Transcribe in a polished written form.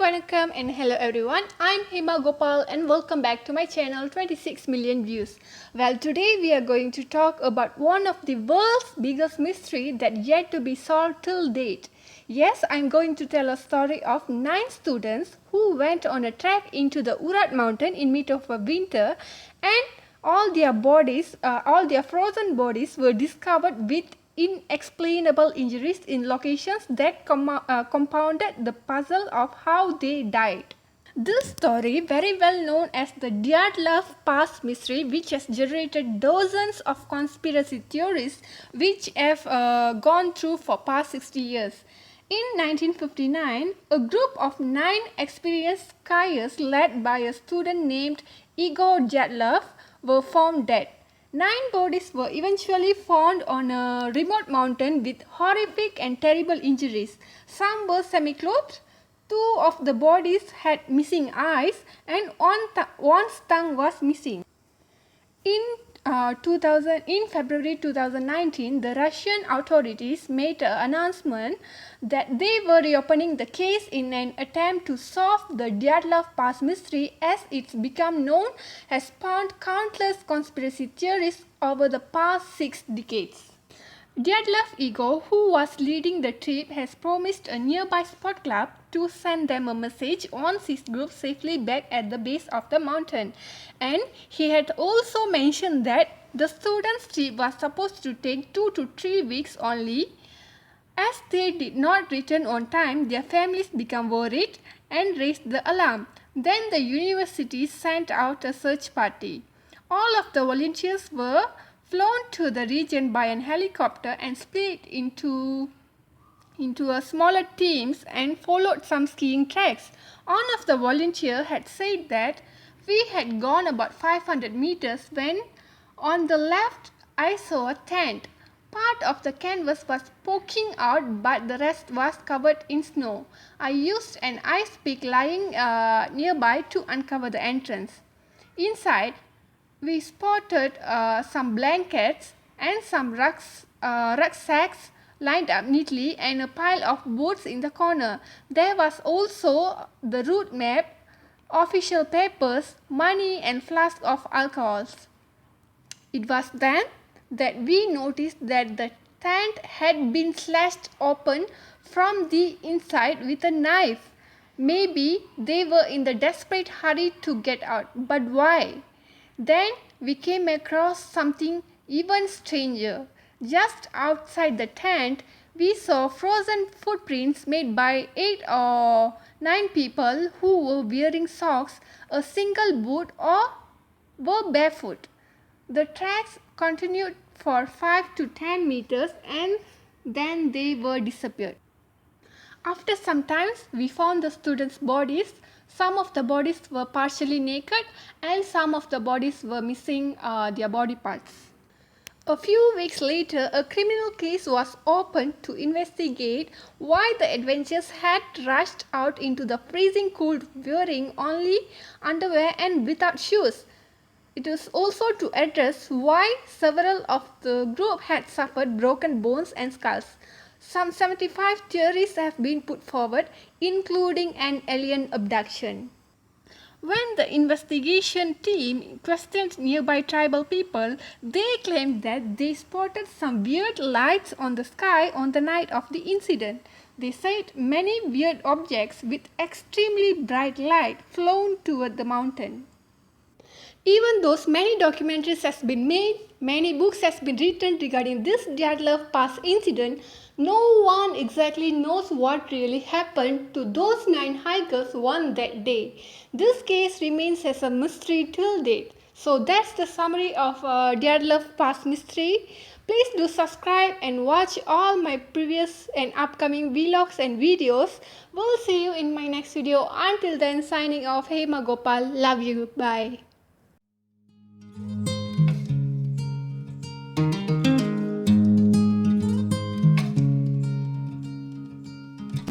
Vanakkam and hello everyone. I'm Hema Gopal and welcome back to my channel 26 million views. Well, today we are going to talk about one of the world's biggest mystery that yet to be solved till date. Yes, I'm going to tell a story of 9 students who went on a trek into the Urat mountain in mid of a winter, and all their frozen bodies were discovered with inexplainable injuries in locations that compounded the puzzle of how they died. This story, very well known as the Dyatlov past mystery, which has generated dozens of conspiracy theories which have gone through for past 60 years. In 1959, a group of 9 experienced skiers led by a student named Igor Dyatlov were found dead. 9 bodies were eventually found on a remote mountain with horrific and terrible injuries. Some were semi-clothed, 2 of the bodies had missing eyes, and one's tongue was missing. In February 2019, the Russian authorities made an announcement that they were reopening the case in an attempt to solve the Dyatlov past mystery, as it's become known has spawned countless conspiracy theories over the past 6 decades. Dyatlov Igor, who was leading the trip, has promised a nearby sport club to send them a message once his group safely back at the base of the mountain. And he had also mentioned that the students' trip was supposed to take 2 to 3 weeks only. As they did not return on time, their families became worried and raised the alarm. Then the university sent out a search party. All of the volunteers were flown to the region by an helicopter and split into a smaller teams and followed some skiing tracks. One of the volunteers had said that we had gone about 500 meters when on the left I saw a tent. Part of the canvas was poking out, but the rest was covered in snow. I used an ice pick lying nearby to uncover the entrance. Inside, we spotted some blankets and some rucksacks lined up neatly and a pile of boots in the corner. There was also the route map, official papers, money and flask of alcohols. It was then that we noticed that the tent had been slashed open from the inside with a knife. Maybe they were in the desperate hurry to get out, but why? Then we came across something even stranger. Just outside the tent, we saw frozen footprints made by 8 or 9 people who were wearing socks, a single boot, or were barefoot. The tracks continued for 5 to 10 meters and then they were disappeared. After some time, we found the students' bodies. Some of the bodies were partially naked and some of the bodies were missing their body parts. A few weeks later, a criminal case was opened to investigate why the adventurers had rushed out into the freezing cold wearing only underwear and without shoes. It was also to address why several of the group had suffered broken bones and skulls. Some 75 theories have been put forward, including an alien abduction. When the investigation team questioned nearby tribal people, they claimed that they spotted some weird lights on the sky on the night of the incident. They said many weird objects with extremely bright light flown toward the mountain. Even though many documentaries has been made, many books has been written regarding this Dyatlov past incident, no one exactly knows what really happened to those 9 hikers on that day. This case remains as a mystery till date. So that's the summary of Dyatlov past mystery. Please do subscribe and watch all my previous and upcoming vlogs and videos. We'll see you in my next video. Until then, signing off, Hema Gopal. Love you. Bye.